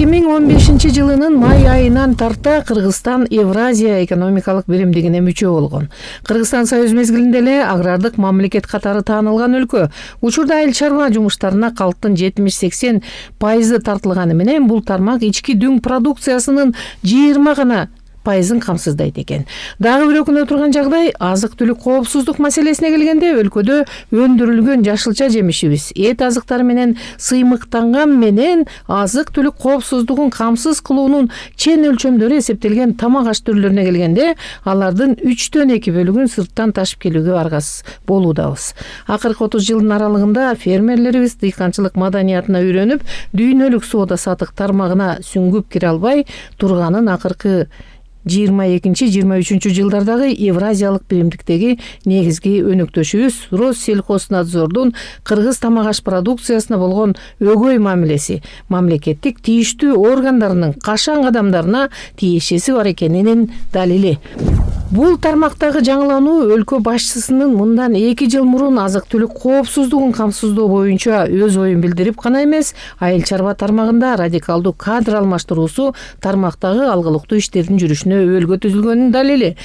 2015-жылынын май айынан тарта Кыргызстан Евразия экономикалык биримдигине мүчө болгон. Кыргызстан Союз мезгилинде эле агрардык мамлекет катары таанылган өлкө. Учурда айыл чарба жумуштарына калктын 70-80% тартылганы менен бул тармак ички дүң продукциясынын 20 гана пайызын камсыздайт экен. Дагы бир өкүнө турган жагдай азык-түлүк коопсуздук маселесине келгенде өлкөдө өндүрүлгөн жашылча жемишибиз, эт азыктары менен сыймыктанган менен азык-түлүк коопсуздугун камсыз кылуунун чен өлчөмдөрү эсептелген тамак аш түрлөрүнө келгенде алардын 3/2 бөлүгүн сырттан ташып келүүгө аргасыз болуудабыз. Акыркы 30 жылдын аралыгында фермерлерибиз дыйканчылык маданиятына үйрөнүп, дүйнөлүк соода сатык тармагына сүңгүп кире албай турганын акыркы 22-23 жылдардагы Евразиялык биримдиктеги негизги өнөктөшүбүз Россельхознадзордун кыргыз тамак аш продукциясына болгон өгөй мамилеси, мамлекеттик тийиштүү органдарынын кашаң кадамдарына тиешеси бар экенинин далили. Бул тармактагы жаңылануу өлкө башчысынын мындан 2 жыл мурун азык-түлүк коопсуздугун камсыздоо боюнча өз оюн билдирип гана эмес, айыл чарба тармагында радикалдуу кадр алмаштыруусу тармактагы алгылыктуу иштердин жүрүшүнө өөлгө түзүлгөнүн далили.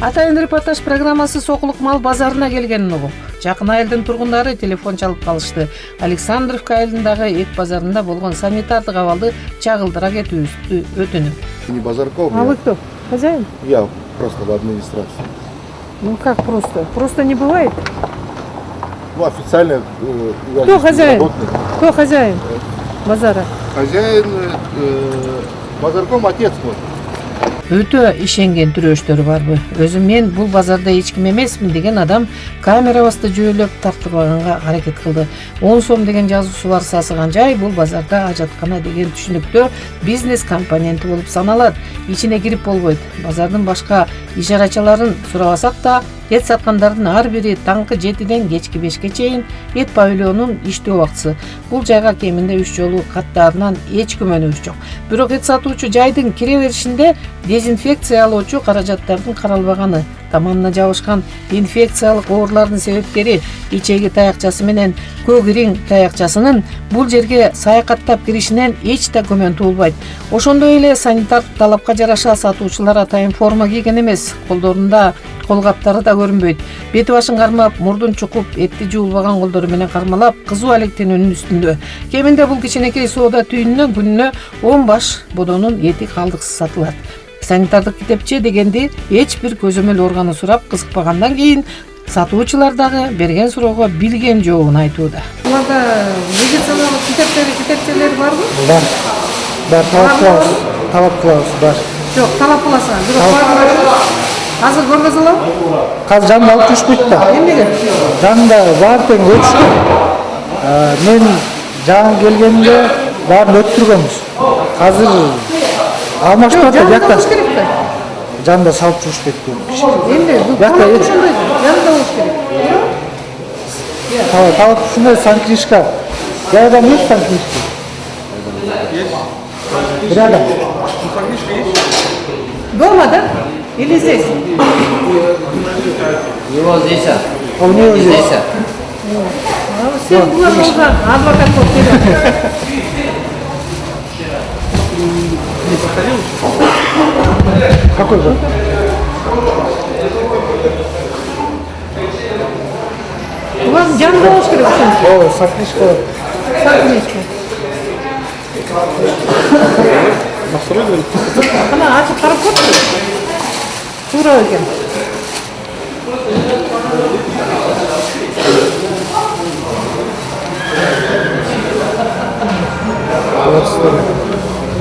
Атайын репортаж программасы Сокулук мал базарына келгенин угуп, жакын айылдын тургундары телефон чалып калышты. Александровка айылындагы эт базарында болгон санитардык абалды чагылдыра кетүүбүздү өтүнүп. Не Базарков. А вы кто? Хозяин? Я просто в администрации. Ну как просто? Просто не бывает? Ну, официально... Кто хозяин? Кто хозяин базара? Хозяин Базарком отец мой. Өтө ишенген түрөштөр барбы? Өзүм мен бул базарда эч ким эмесмин деген адам камерабызды жөөлөп тартырбаганга аракет кылды. 10 сом деген жазуусу бар сасыган жай бул базарда ажаткана деген түшүнүктө бизнес компоненти болуп саналат. Ичине кирип болбойт. Базардын башка ишарачаларын сурабасак да, эт саткандардын ар бири таңкы 7-ден кечки 5-ке чейин эт павильонунун иштөө убактысы. Бул жайга кеминде 3 жолу каттаарынан эч күмөнүбүз жок. Бирок эт сатуучу жайдын кире беришинде дезинфекциялоочу каражаттардын каралбаганы, тамамына жабышкан инфекциялык оорулардын себепкери ичеги таякчасы менен көк ириң таякчасынын бул жерге саякаттап киришинен эч да күмөн туулбайт. Ошондой эле санитар талапка жараша сатуучулар атайын форма кийген эмес, колдорунда колгаптары да көрүнбөйт. Бети башын кармап, мурдун чукуп, этти жуулбаган колдору менен кармалап, кызуу алектенүүнүн үстүндө. Кеминде бул кичинекей соода түйүнүнөн күнүнө 10 баш бодонун эти калдыксыз сатылат. Санитардык китепче дегенди эч бир көзөмөл органы сурап кызыкпагандан кийин сатуучулар дагы берген суроого билген жообун айтууда. Буларда медициналык китепчелер барбы? Бар, талап кылабыз, бар. Жок, талап кыласың, бирок азыр көргөзө алабы? Казыр жанында алып жүрүшпөйт да. Эмнеге? Жанында бар тең өтүшкөн. Мен жаңы келгенде баарын өттүргөнбүз. Казыр алмашпат да жакта. Жанында салып жүрүшпөйт көп. Эмне? Жакта ошондой жанында болуш керек. Талап ушундай санкнижка. Жайдан нет санкнижки? Есть. Рядом. Дома, да? Или здесь? Его здесь. А у него здесь. Сен булар болгон адвокат болуп келет. Какой же? Булар жанында болуш керек ошондо. О, санкнижка. Санкнижка. Настроили? Ана ачып карап көрчү. Туура экен.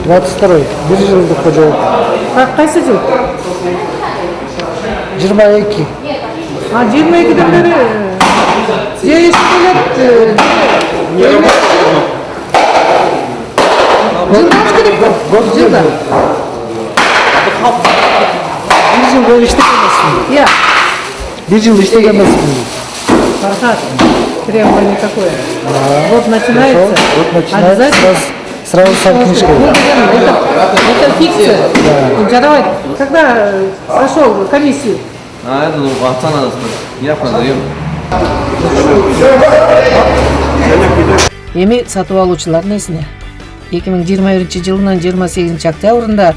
Двадцать второй. Бир жылдык кожоюп. Кайсы жыл? 22. 22ден бери же иштелет. Жылдаш керек го? Жылда. Бир жыл бою иштеген эмесмин. Я. Бир жыл иштеген эмесмин. Ага. Требование какое? Вот начинается. Вот начинается. Сразу санкнижка. Это фикция. Давай. Когда прошел комиссию? Это вовца надо смотреть. Я продаю. Эми сатып алуучулардын эсине 2021 жылынын 28 октябрында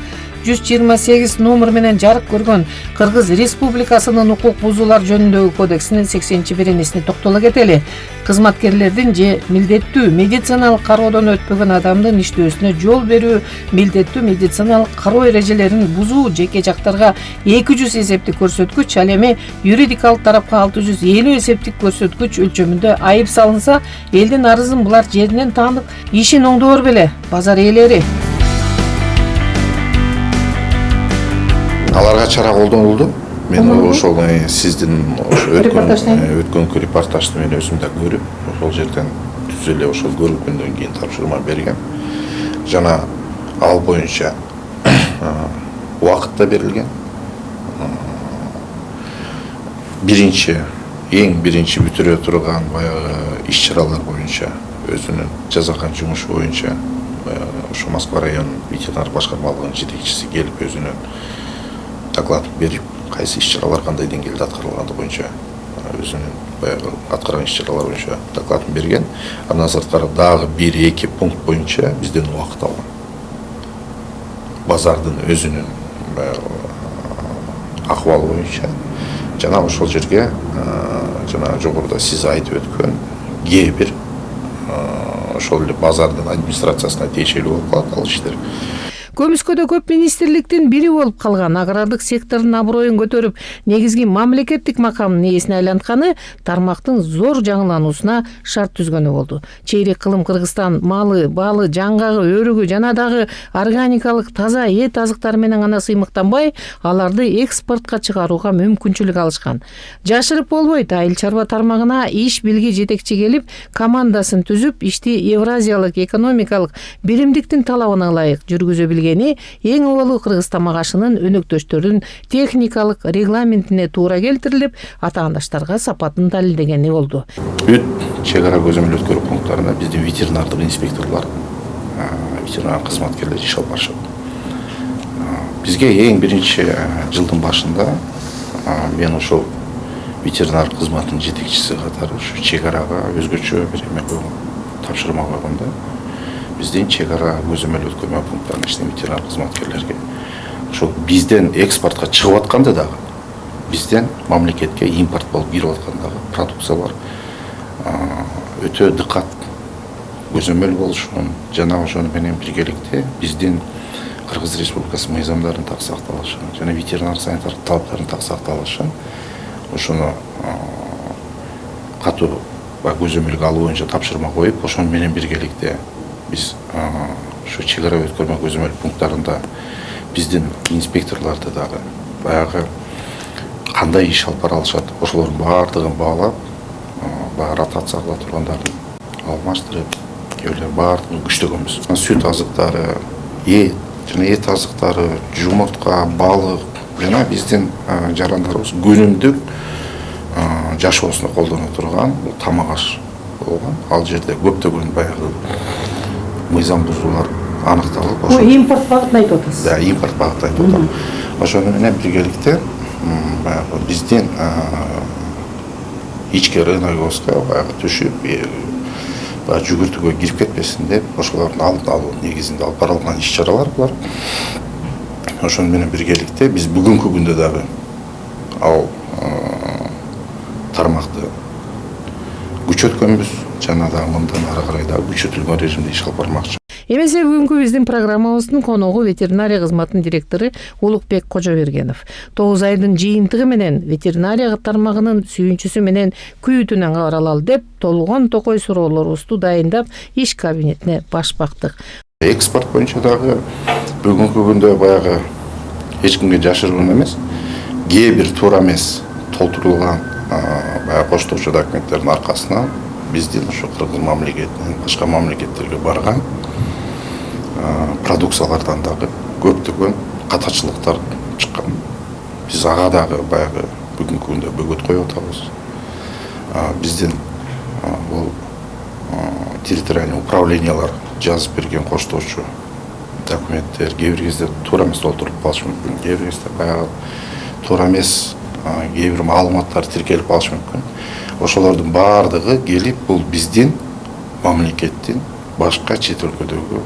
128 номер менен жарык көргөн Кыргыз Республикасынын укук бузуулар жөнүндөгү кодексинин 80-беренесине токтоло кетели. Кызматкерлердин же милдеттүү медициналык кароодон өтпөгөн адамдын иштөөсүнө жол берүү, милдеттүү медициналык кароо эрежелерин бузуу жеке жактарга 200 эсептик көрсөткүч, ал эми юридикалык тарапка 650 эсептик көрсөткүч өлчөмүндө айып салынса, элдин арызын булар жеринен таанып, ишин оңдоор беле базар ээлери. Аларга чара колдонулду. Мен ошол сиздин өткөнкү репортажды мен өзүм да көрүп, ошол жерден түз эле ошол көрүлгөндөн кийин тапшырма берген. Жана ал боюнча убакыт да берилген. Эң биринчи бүтүрө турган баягы иш-чаралар боюнча өзүнүн жасаган жумушу боюнча ошо Москва районунун ветеринар башкармалыгынын жетекчиси келип өзүнүн доклад берип, кайсы иш-чаралар кандай деңгээлде аткарылганы боюнча өзүнүн баягы аткарган иш-чаралар боюнча докладын берген. Андан сырткары дагы 1-2 пункт боюнча бизден убакыт алган. Базардын өзүнүн акыбалы боюнча жана ошол жерге жана жогоруда сиз айтып өткөн кээ бир ошол эле базардын администрациясына тиешелүү болуп калат ал иштер. Көмүскөдө көп министрликтин бири болуп калган агрардык сектордун аброюн көтөрүп, негизги мамлекеттик макамдын ээсине айлантканы тармактын зор жаңылануусуна шарт түзгөнү болду. Чейрек кылым Кыргызстан малы, балы, жаңгагы, өрүгү жана дагы органикалык таза эт азыктары менен гана сыймыктанбай, аларды экспортко чыгарууга мүмкүнчүлүк алышкан. Жашырып болбойт, айыл чарба тармагына иш билги жетекчи келип, командасын түзүп, ишти Евразиялык экономикалык биримдиктин талабына ылайык жүргүзө билген эң обалуу Кыргыз тамак-ашынын өнөктөштөрүнүн техникалык регламентине туура келтирилип, атаандаштарга сапатын далилдегени болду. Бүт чек ара көзөмөл өткөрүү пункттарына биздин ветеринардык инспекторлор, ветеринар кызматкерлер иш алып барышат. Бизге эң биринчи жылдын башында мен ошол ветеринар кызматынын жетекчиси катары ушу чек арага өзгөчө бир эме койгон, тапшырма койгондо биздин чек ара көзөмөл өткөрмө пункттарынын ичинен ветеринар кызматкерлерге ошол бизден экспортко чыгып атканда дагы бизден мамлекетке импорт болуп кирип аткандагы продукциялар өтө дыкат көзөмөл болушун жана ошону менен биргеликте биздин Кыргыз Республикасы мыйзамдарын так сакталышын жана ветеринар санитар талаптарын так сакталышын ошону катуу көзөмөлгө алуу боюнча тапшырма коюп, ошону менен биргеликте биз ушу чек ара өткөрмө көзөмөл пункттарында биздин инспекторлорду дагы баягы кандай иш алып бара алышат, ошолордун баардыгын баалап, баягы ротация кыла тургандарын алмаштырып, кээ баардыгын күчтөгөнбүз. Сүт азыктары, жана эт азыктары, жумуртка, балык жана биздин жарандарыбыз күнүмдүк жашоосуна колдоно турган тамак-аш болгон. Ал жерде көптөгөн баягы мыйзам бузуулар аныкталып, Бул импорт багытын айтып атасыз. Да, импорт багытын айтып атам. Ошону менен биргеликте баягы биздин ички рыногыбызга баягы түшүп, баягы жүгүртүүгө кирип кетпесин деп, ошолордун алдын алуу негизинде алып барылган иш-чаралар булар. Ошону менен биргеликте биз бүгүнкү күндө дагы ал тармакты күчөткөнбүз жана дагы мындан ары карай дагы күчөтүлгөн режимде иш алып бармакчы. Эмесе бүгүнкү биздин программабыздын коногу ветеринария кызматынын директору Улукбек Кожобергенов. 9 айдын жыйынтыгы менен ветеринария тармагынын сүйүнчүсү менен күйүтүнөн каралалы деп толгон токой суроолорубузду дайындап иш кабинетине баш бактык. Экспорт боюнча дагы бүгүнкү күндө баягы эч кимге жашыруун эмес, кээ бир туура эмес толтурулган баягы коштоочу документтердин аркасынан биздин ошо Кыргыз мамлекетинен башка мамлекеттерге барган продукциялардан дагы көптөгөн катачылыктар чыккан. Биз ага дагы баягы бүгүнкү күндө бөгөт коюп атабыз. Биздин бул территориальный управлениялар жазып берген коштоочу документтер кээ бир кезде туура эмес толтурулуп калышы мүмкүн, кээ бир кезде баягы туура эмес кээ бир маалыматтар тиркелип калышы мүмкүн. Ошолордун баардыгы келип бул биздин мамлекеттин башка чет өлкөдөгү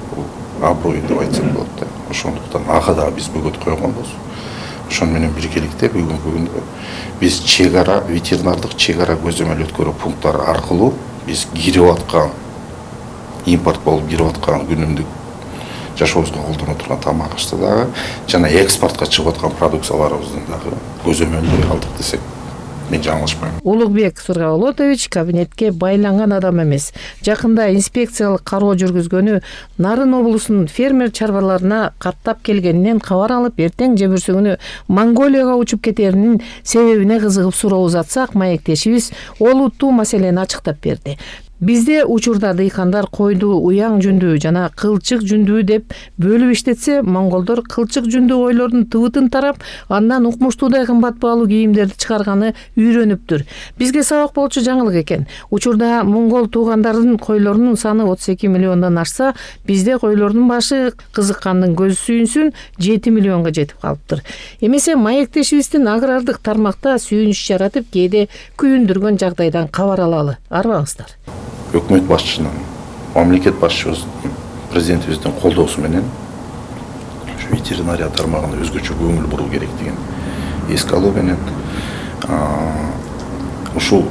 аброю деп айтсак болот да. Ошондуктан ага да биз бөгөт койгонбуз. Ошону менен биргеликте бүгүнкү күндө биз чегара, ветеринардык чегара көзөмөл өткөрүү пункттары аркылуу биз кирип аткан, импорт болуп кирип аткан күнүмдүк жашообузга колдоно турган тамак ашты дагы жана экспортко чыгып аткан продукцияларыбыздын дагы көзөмөлдөй алдык десек мен жаңылышпайм. Улукбек Сургаолотович кабинетке байланган адам эмес. Жакында инспекциялык кароо жүргүзгөнү Нарын облусунун фермер чарбаларына каттап келгенинен кабар алып, эртең же бүрсү күнү Монголияга учуп кетеринин себебине кызыгып суроо узатсак, маектешибиз олуттуу маселени ачыктап берди. Бизде учурда дыйкандар койду уяң жүндүү жана кылчык жүндүү деп бөлүп иштетсе, монголдор кылчык жүндүү койлордун тыбытын тарап, андан укмуштуудай кымбат баалуу кийимдерди чыгарганы үйрөнүптүр. Бизге сабак болчу жаңылык экен. Учурда монгол туугандардын койлорунун саны 32 миллиондон ашса, бизде койлордун башы кызыккандын көзү сүйүнсүн 7 миллионго жетип калыптыр. Эмесе маектешибиздин агрардык тармакта сүйүнүч жаратып, кээде күйүндүргөн жагдайдан кабар алалы. Арбаңыздар. Өкмөт башчынын, мамлекет башчыбыздын, президентибиздин колдоосу менен ушу ветеринария тармагына өзгөчө көңүл буруу керектигин эске алуу менен ушул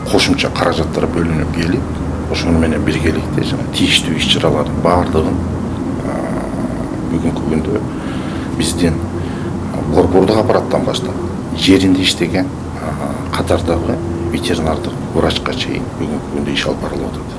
кошумча каражаттар бөлүнүп келип, ошону менен биргеликте жана тийиштүү иш-чаралардын баардыгын бүгүнкү күндө биздин борбордук аппараттан баштап жеринде иштеген катардагы ветеринардык врачка чейин бүгүнкү күндө иш алып барылып атат.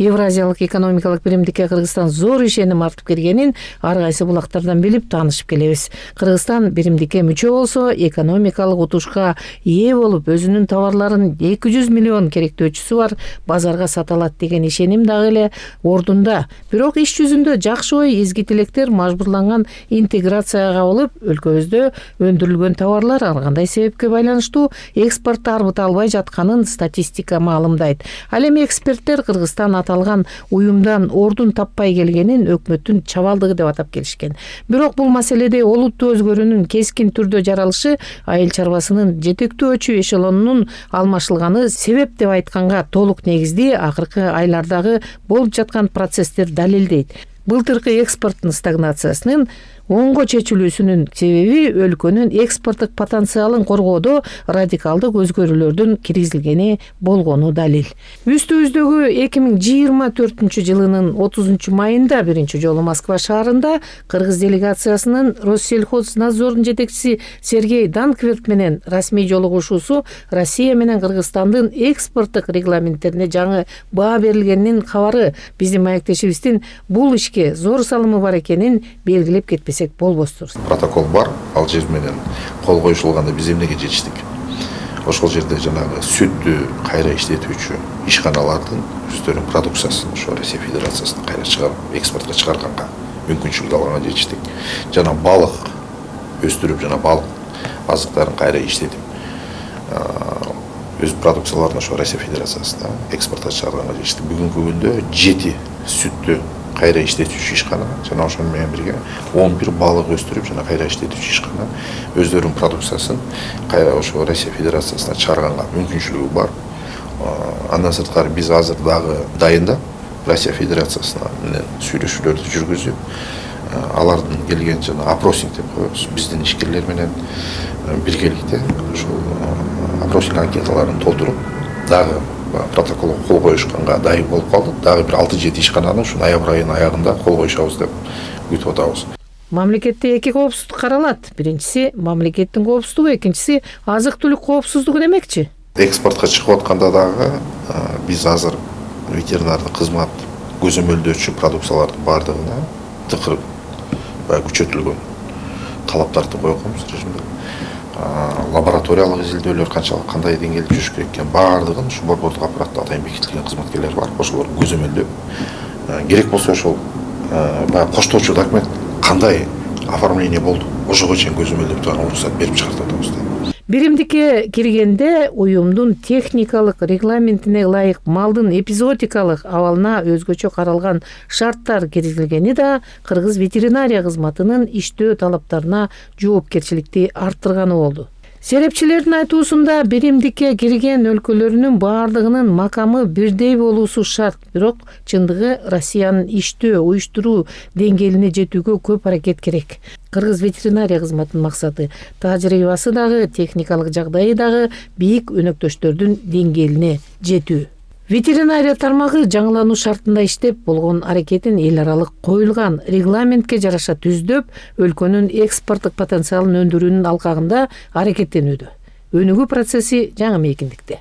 Евразиялык экономикалык биримдикке Кыргызстан зор ишеним артып келгенин ар кайсы булактардан билип таанышып келебиз. Кыргызстан биримдикке мүчө болсо, экономикалык утушка ээ болуп, өзүнүн товарларын 200 миллион керектөөчүсү бар базарга сата алат деген ишеним дагы эле ордунда. Бирок иш жүзүндө жакшы ой, изги тилектер мажбурланган интеграцияга кабылып, өлкөбүздө өндүрүлгөн товарлар ар кандай себепке байланыштуу экспортто арбыта албай жатканын статистика маалымдайт. Ал эми эксперттер Кыргызстан аталган уюмдан ордун таппай келгенин өкмөттүн чабалдыгы деп атап келишкен. Бирок бул маселеде олуттуу өзгөрүүнүн кескин түрдө жаралышы айыл чарбасынын жетектөөчү эшелонунун алмашылганы себеп деп айтканга толук негиздүү. Акыркы айлардагы болуп жаткан процесстер далилдейт. Былтыркы экспорттун стагнациясынын оңго чечилүүсүнүн себеби өлкөнүн экспорттук потенциалын коргоодо радикалдык өзгөрүүлөрдүн киргизилгени болгону далил. Үстүбүздөгү 2024 жылынын 30 майында биринчи жолу Москва шаарында кыргыз делегациясынын Россельхознадзордун жетекчиси Сергей Данкверт менен расмий жолугушуусу Россия менен Кыргызстандын экспорттук регламенттерине жаңы баа берилгенинин кабары биздин маектешибиздин бул ишке зор салымы бар экенин белгилеп кетпесе болбостур. Протокол бар, ал жер менен кол коюшулганда биз эмнеге жетиштик? Ошол жерде жанагы сүттү кайра иштетүүчү ишканалардын өздөрүнүн продукциясын ошо Россия Федерациясына кайра чыгарып, экспортко чыгарганга мүмкүнчүлүк алганга жетиштик. Жана балык өстүрүп, жана балык азыктарын кайра иштетип, өз продукцияларын ошо Россия Федерациясына экспортко чыгарганга жетиштик. Бүгүнкү күндө 7 сүттү кайра иштетүүчү ишкана жана ошону менен бирге 11 балык өстүрүп жана кайра иштетүүчү ишкана өздөрүнүн продукциясын кайра ошо Россия Федерациясына чыгарганга мүмкүнчүлүгү бар. Андан сырткары биз азыр дагы дайындап Россия Федерациясына менен сүйлөшүүлөрдү жүргүзүп, алардын келген жана опросинг деп коебуз, биздин ишкерлер менен биргеликте ошол опросинг анкеталарын толтуруп, дагы протоколго кол коюшканга дайын болуп калдык. Дагы бир 6-7 ишкананы ушу ноябрь айынын аягында кол коюшабыз деп күтүп атабыз. Мамлекетте эки коопсуздук каралат. Биринчиси мамлекеттин коопсуздугу, экинчиси азык-түлүк коопсуздугу демекчи. Экспортко чыгып атканда дагы биз азыр ветеринардык кызмат көзөмөлдөөчү продукциялардын баардыгына тыкыр күчөтүлгөн талаптарды койгонбуз режимде. Лабораториялык изилдөөлөр канчалык кандай деңгээлде жүрүш керек экен баардыгын ушу борбордук аппаратта атайын бекитилген кызматкерлер бар. Ошолор көзөмөлдөп, керек болсо ошол баягы коштоочу документ кандай оформление болду, ошого чейин көзөмөлдөп турган уруксат берип чыгартып атабыз. Биримдикке киргенде уюмдун техникалык регламентине ылайык малдын эпизоотикалык абалына өзгөчө каралган шарттар киргизилгени да кыргыз ветеринария кызматынын иштөө талаптарына жоопкерчиликти арттырганы болду. Серепчилердин айтуусунда биримдикке кирген өлкөлөрүнүн баардыгынын макамы бирдей болуусу шарт, бирок чындыгы Россиянын иштөө, уюштуруу деңгээлине жетүүгө көп аракет керек. Кыргыз ветеринария кызматынын максаты тажрыйбасы дагы, техникалык жагдайы дагы бийик өнөктөштөрдүн деңгээлине жетүү. Ветеринария тармагы жаңылануу шартында иштеп болгон аракетин эл аралык коюлган регламентке жараша түздөп, өлкөнүн экспорттук потенциалын өндүрүүнүн алкагында аракеттенүүдө. Өнүгүү процесси жаңы мейкиндикте.